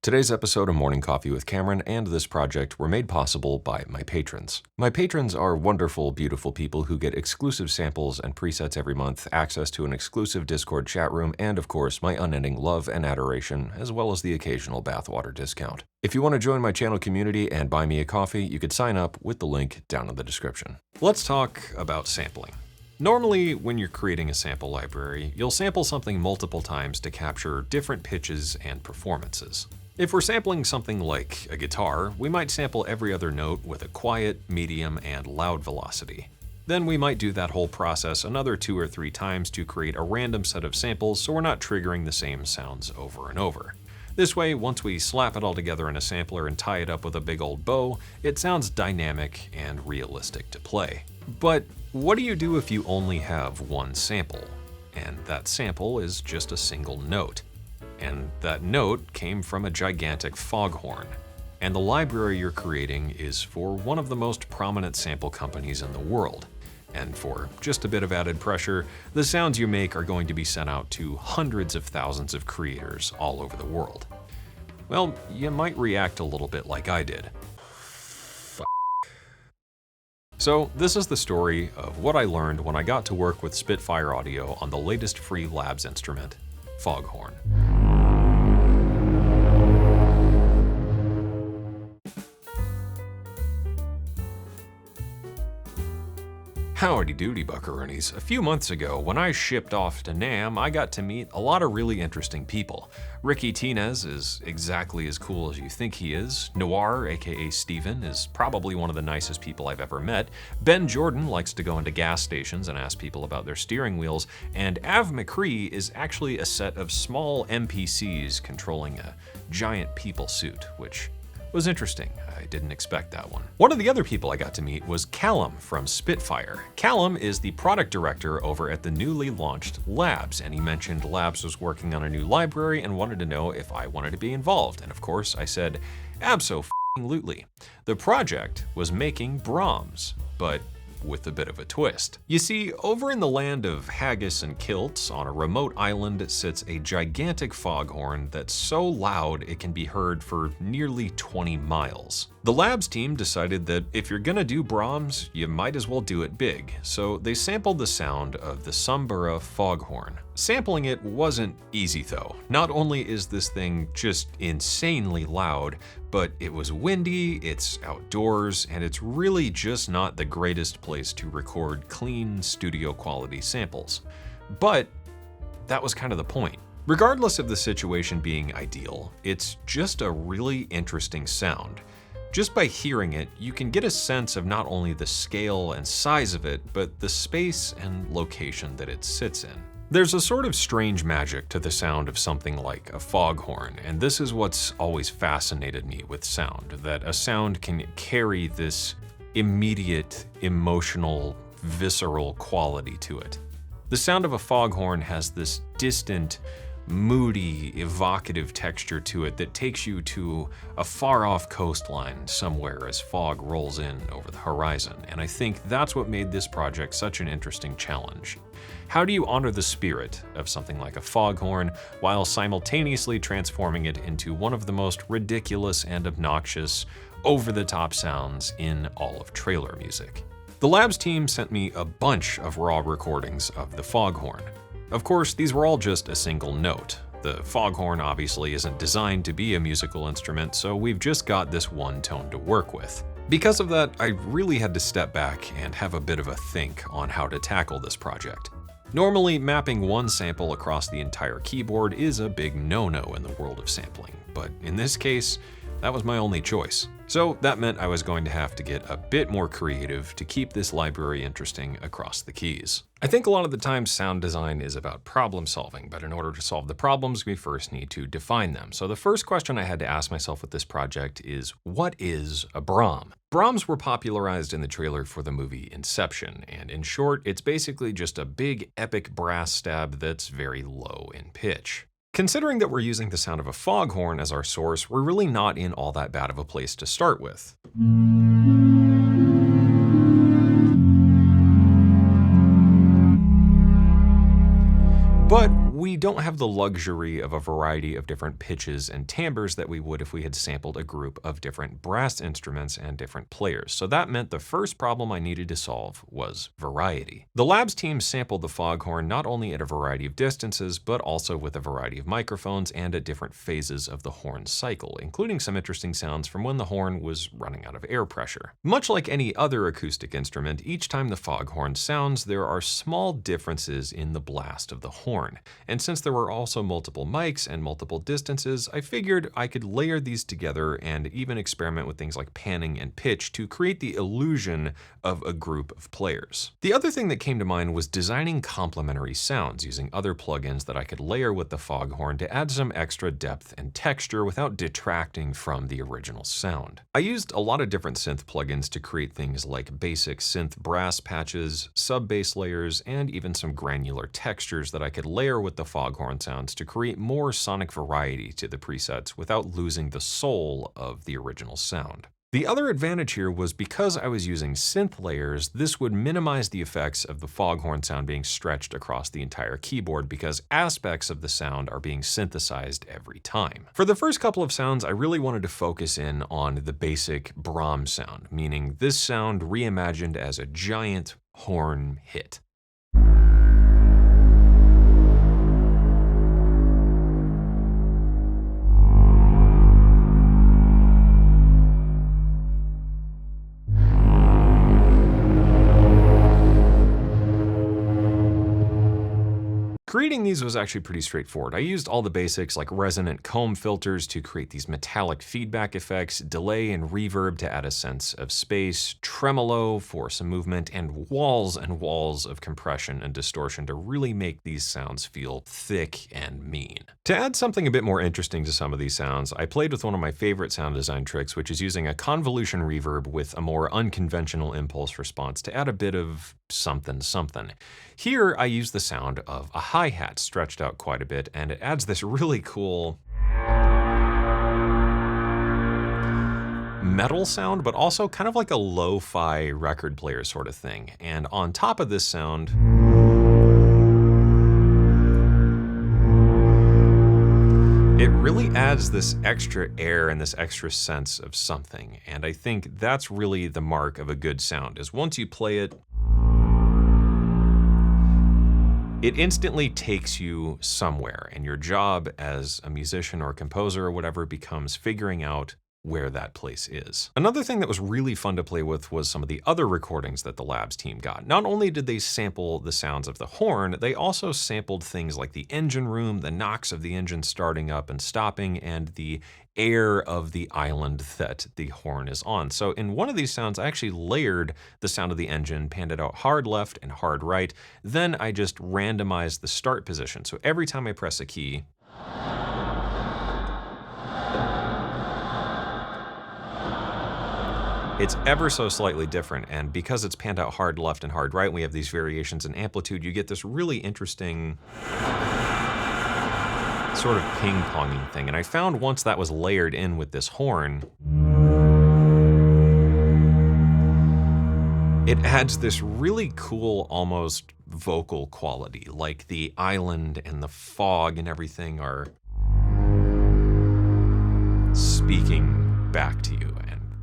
Today's episode of Morning Coffee with Cameron and this project were made possible by my patrons. My patrons are wonderful, beautiful people who get exclusive samples and presets every month, access to an exclusive Discord chat room, and of course, my unending love and adoration, as well as the occasional bathwater discount. If you want to join my channel community and buy me a coffee, you could sign up with the link down in the description. Let's talk about sampling. Normally, when you're creating a sample library, you'll sample something multiple times to capture different pitches and performances. If we're sampling something like a guitar, we might sample every other note with a quiet, medium, and loud velocity. Then we might do that whole process another 2 or 3 times to create a random set of samples so we're not triggering the same sounds over and over. This way, once we slap it all together in a sampler and tie it up with a big old bow, it sounds dynamic and realistic to play. But what do you do if you only have one sample? And that sample is just a single note. And that note came from a gigantic foghorn. And the library you're creating is for one of the most prominent sample companies in the world. And for just a bit of added pressure, the sounds you make are going to be sent out to hundreds of thousands of creators all over the world. Well, you might react a little bit like I did. So this is the story of what I learned when I got to work with Spitfire Audio on the latest free Labs instrument, Foghorn. Howdy doody, buckaroonies. A few months ago, when I shipped off to NAMM, I got to meet a lot of really interesting people. Ricky Tinez is exactly as cool as you think he is. Noir, aka Steven, is probably one of the nicest people I've ever met. Ben Jordan likes to go into gas stations and ask people about their steering wheels. And Av McCree is actually a set of small NPCs controlling a giant people suit, which was interesting. I didn't expect that one. One of the other people I got to meet was Callum from Spitfire. Callum is the product director over at the newly launched Labs, and he mentioned Labs was working on a new library and wanted to know if I wanted to be involved. And of course, I said, abso-f***lutely. The project was making Brahms, but with a bit of a twist. You see, over in the land of haggis and kilts, on a remote island sits a gigantic foghorn that's so loud it can be heard for nearly 20 miles. The Labs team decided that if you're gonna do Brahms, you might as well do it big, so they sampled the sound of the Sumbura foghorn. Sampling it wasn't easy though. Not only is this thing just insanely loud, but it was windy, it's outdoors, and it's really just not the greatest place to record clean studio quality samples. But that was kind of the point. Regardless of the situation being ideal, it's just a really interesting sound. Just by hearing it, you can get a sense of not only the scale and size of it, but the space and location that it sits in. There's a sort of strange magic to the sound of something like a foghorn, and this is what's always fascinated me with sound, that a sound can carry this immediate, emotional, visceral quality to it. The sound of a foghorn has this distant, moody, evocative texture to it that takes you to a far-off coastline somewhere as fog rolls in over the horizon, and I think that's what made this project such an interesting challenge. How do you honor the spirit of something like a foghorn while simultaneously transforming it into one of the most ridiculous and obnoxious, over-the-top sounds in all of trailer music? The Labs team sent me a bunch of raw recordings of the foghorn. Of course, these were all just a single note. The foghorn obviously isn't designed to be a musical instrument, so we've just got this one tone to work with. Because of that, I really had to step back and have a bit of a think on how to tackle this project. Normally, mapping one sample across the entire keyboard is a big no-no in the world of sampling, but in this case, that was my only choice. So that meant I was going to have to get a bit more creative to keep this library interesting across the keys. I think a lot of the time sound design is about problem solving, but in order to solve the problems, we first need to define them. So the first question I had to ask myself with this project is, what is a Brahm? Brahms were popularized in the trailer for the movie Inception, and in short, it's basically just a big epic brass stab that's very low in pitch. Considering that we're using the sound of a foghorn as our source, we're really not in all that bad of a place to start with. But we we don't have the luxury of a variety of different pitches and timbres that we would if we had sampled a group of different brass instruments and different players. So that meant the first problem I needed to solve was variety. The Labs team sampled the Foghorn not only at a variety of distances, but also with a variety of microphones and at different phases of the horn cycle, including some interesting sounds from when the horn was running out of air pressure. Much like any other acoustic instrument, each time the Foghorn sounds, there are small differences in the blast of the horn. And since there were also multiple mics and multiple distances, I figured I could layer these together and even experiment with things like panning and pitch to create the illusion of a group of players. The other thing that came to mind was designing complementary sounds using other plugins that I could layer with the Foghorn to add some extra depth and texture without detracting from the original sound. I used a lot of different synth plugins to create things like basic synth brass patches, sub-bass layers, and even some granular textures that I could layer with the Foghorn sounds to create more sonic variety to the presets without losing the soul of the original sound. The other advantage here was because I was using synth layers, this would minimize the effects of the Foghorn sound being stretched across the entire keyboard because aspects of the sound are being synthesized every time. For the first couple of sounds, I really wanted to focus in on the basic Brahms sound, meaning this sound reimagined as a giant horn hit. Creating these was actually pretty straightforward. I used all the basics like resonant comb filters to create these metallic feedback effects, delay and reverb to add a sense of space, tremolo for some movement, and walls of compression and distortion to really make these sounds feel thick and mean. To add something a bit more interesting to some of these sounds, I played with one of my favorite sound design tricks, which is using a convolution reverb with a more unconventional impulse response to add a bit of something. Here I use the sound of a hi-hat stretched out quite a bit, and it adds this really cool metal sound, but also kind of like a lo-fi record player sort of thing. And on top of this sound, it really adds this extra air and this extra sense of something. And I think that's really the mark of a good sound, is once you play it, it instantly takes you somewhere, and your job as a musician or a composer or whatever becomes figuring out where that place is. Another thing that was really fun to play with was some of the other recordings that the Labs team got. Not only did they sample the sounds of the horn, they also sampled things like the engine room, the knocks of the engine starting up and stopping, and the air of the island that the horn is on. So in one of these sounds, I actually layered the sound of the engine, panned it out hard left and hard right. Then I just randomized the start position. So every time I press a key, it's ever so slightly different, and because it's panned out hard left and hard right, and we have these variations in amplitude, you get this really interesting sort of ping-ponging thing. And I found once that was layered in with this horn, it adds this really cool, almost vocal quality, like the island and the fog and everything are speaking back to you.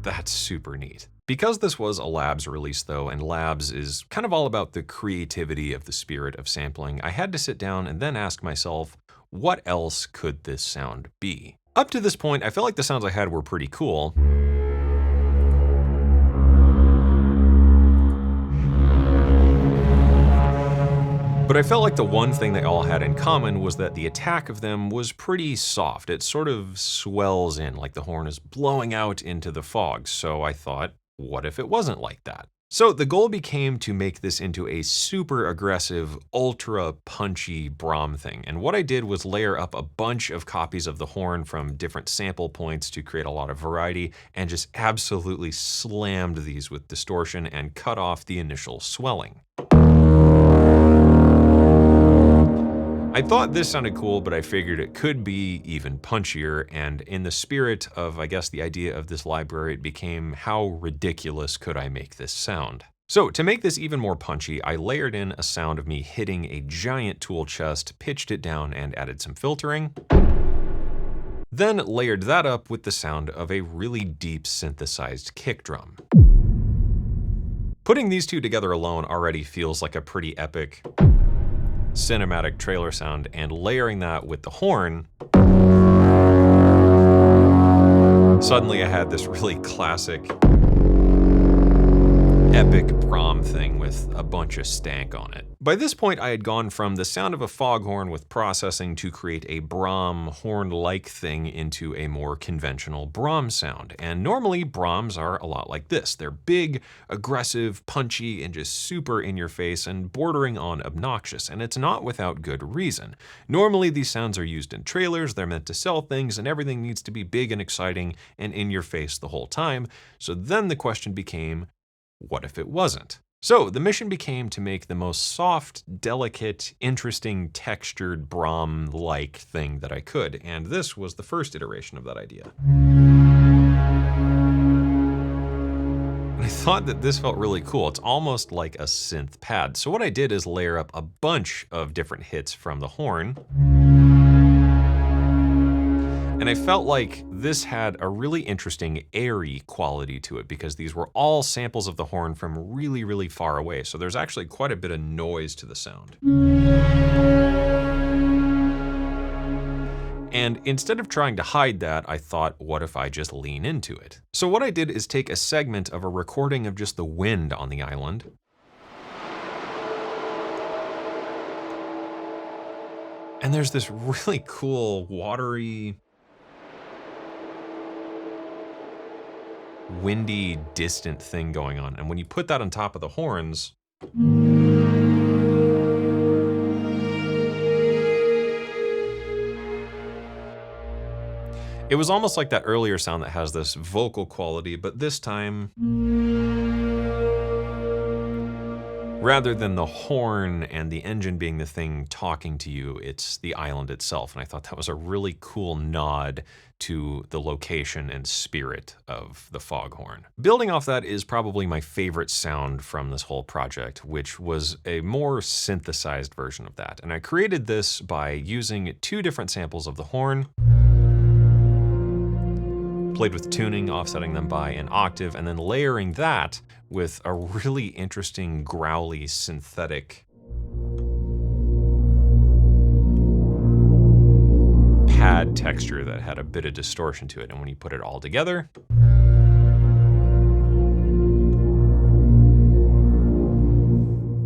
That's super neat. Because this was a Labs release though, and Labs is kind of all about the creativity of the spirit of sampling, I had to sit down and then ask myself, what else could this sound be? Up to this point, I felt like the sounds I had were pretty cool. But I felt like the one thing they all had in common was that the attack of them was pretty soft. It sort of swells in, like the horn is blowing out into the fog. So I thought, what if it wasn't like that? So the goal became to make this into a super aggressive, ultra punchy Brahm thing. And what I did was layer up a bunch of copies of the horn from different sample points to create a lot of variety, and just absolutely slammed these with distortion and cut off the initial swelling. I thought this sounded cool, but I figured it could be even punchier, and in the spirit of, I guess, the idea of this library, it became how ridiculous could I make this sound? So to make this even more punchy, I layered in a sound of me hitting a giant tool chest, pitched it down, and added some filtering. Then layered that up with the sound of a really deep synthesized kick drum. Putting these two together alone already feels like a pretty epic cinematic trailer sound, and layering that with the horn, suddenly I had this really classic, epic Brom thing with a bunch of stank on it. By this point, I had gone from the sound of a foghorn with processing to create a Brom horn-like thing into a more conventional Brom sound. And normally, Broms are a lot like this. They're big, aggressive, punchy, and just super in your face and bordering on obnoxious. And it's not without good reason. Normally, these sounds are used in trailers, they're meant to sell things, and everything needs to be big and exciting and in your face the whole time. So then the question became, what if it wasn't? So the mission became to make the most soft, delicate, interesting, textured Brom-like thing that I could, and this was the first iteration of that idea. And I thought that this felt really cool. It's almost like a synth pad. So what I did is layer up a bunch of different hits from the horn. And I felt like this had a really interesting airy quality to it because these were all samples of the horn from really, really far away. So there's actually quite a bit of noise to the sound. And instead of trying to hide that, I thought, what if I just lean into it? So what I did is take a segment of a recording of just the wind on the island, and there's this really cool, watery, windy, distant thing going on. And when you put that on top of the horns, it was almost like that earlier sound that has this vocal quality, but this time, rather than the horn and the engine being the thing talking to you, it's the island itself. And I thought that was a really cool nod to the location and spirit of the Foghorn. Building off that is probably my favorite sound from this whole project, which was a more synthesized version of that. And I created this by using two different samples of the horn, played with tuning, offsetting them by an octave, and then layering that with a really interesting growly synthetic pad texture that had a bit of distortion to it. And when you put it all together,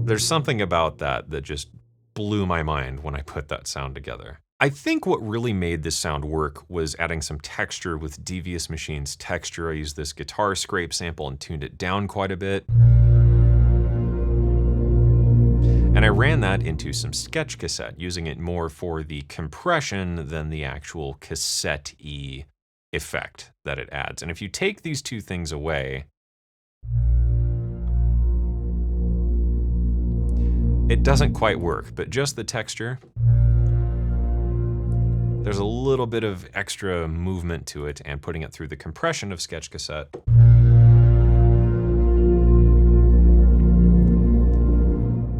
there's something about that that just blew my mind when I put that sound together. I think what really made this sound work was adding some texture with Devious Machine's texture. I used this guitar scrape sample and tuned it down quite a bit. And I ran that into some sketch cassette, using it more for the compression than the actual cassette-y effect that it adds. And if you take these two things away, it doesn't quite work, but just the texture, there's a little bit of extra movement to it, and putting it through the compression of sketch cassette,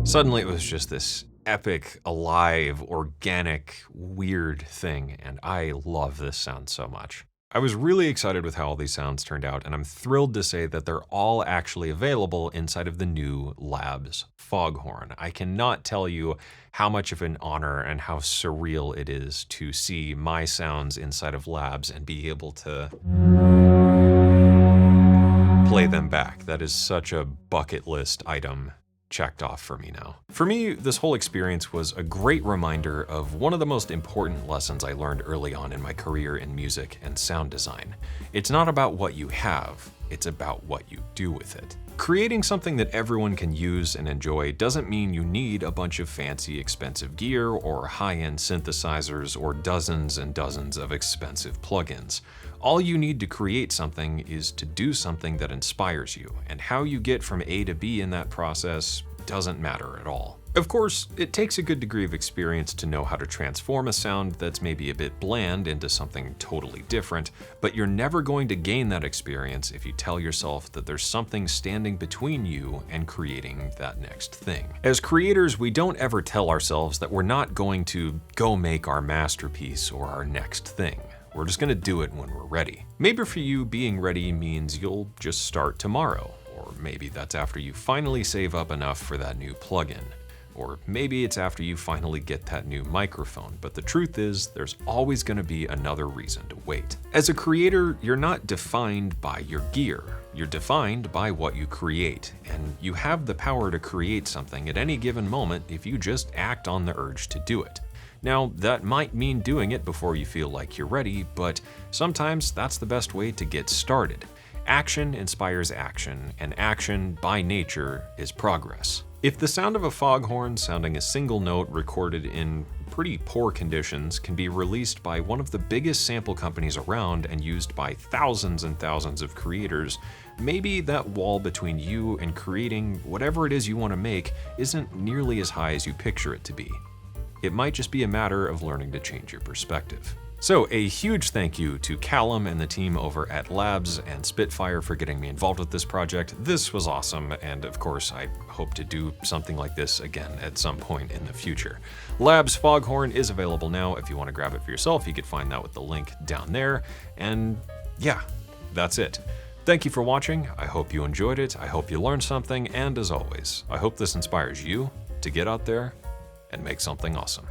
suddenly it was just this epic, alive, organic, weird thing, and I love this sound so much. I was really excited with how all these sounds turned out, and I'm thrilled to say that they're all actually available inside of the new Labs Foghorn. I cannot tell you how much of an honor and how surreal it is to see my sounds inside of Labs and be able to play them back. That is such a bucket list item checked off for me now. For me, this whole experience was a great reminder of one of the most important lessons I learned early on in my career in music and sound design. It's not about what you have, it's about what you do with it. Creating something that everyone can use and enjoy doesn't mean you need a bunch of fancy, expensive gear or high-end synthesizers or dozens and dozens of expensive plugins. All you need to create something is to do something that inspires you, and how you get from A to B in that process doesn't matter at all. Of course, it takes a good degree of experience to know how to transform a sound that's maybe a bit bland into something totally different, but you're never going to gain that experience if you tell yourself that there's something standing between you and creating that next thing. As creators, we don't ever tell ourselves that we're not going to go make our masterpiece or our next thing. We're just going to do it when we're ready. Maybe for you, being ready means you'll just start tomorrow, or maybe that's after you finally save up enough for that new plugin. Or maybe it's after you finally get that new microphone, but the truth is, there's always going to be another reason to wait. As a creator, you're not defined by your gear. You're defined by what you create, and you have the power to create something at any given moment if you just act on the urge to do it. Now, that might mean doing it before you feel like you're ready, but sometimes that's the best way to get started. Action inspires action, and action, by nature, is progress. If the sound of a foghorn sounding a single note recorded in pretty poor conditions can be released by one of the biggest sample companies around and used by thousands and thousands of creators, maybe that wall between you and creating whatever it is you want to make isn't nearly as high as you picture it to be. It might just be a matter of learning to change your perspective. So a huge thank you to Callum and the team over at Labs and Spitfire for getting me involved with this project. This was awesome, and of course I hope to do something like this again at some point in the future. Labs Foghorn is available now. If you want to grab it for yourself, you can find that with the link down there. And yeah, that's it. Thank you for watching. I hope you enjoyed it. I hope you learned something, and as always, I hope this inspires you to get out there and make something awesome.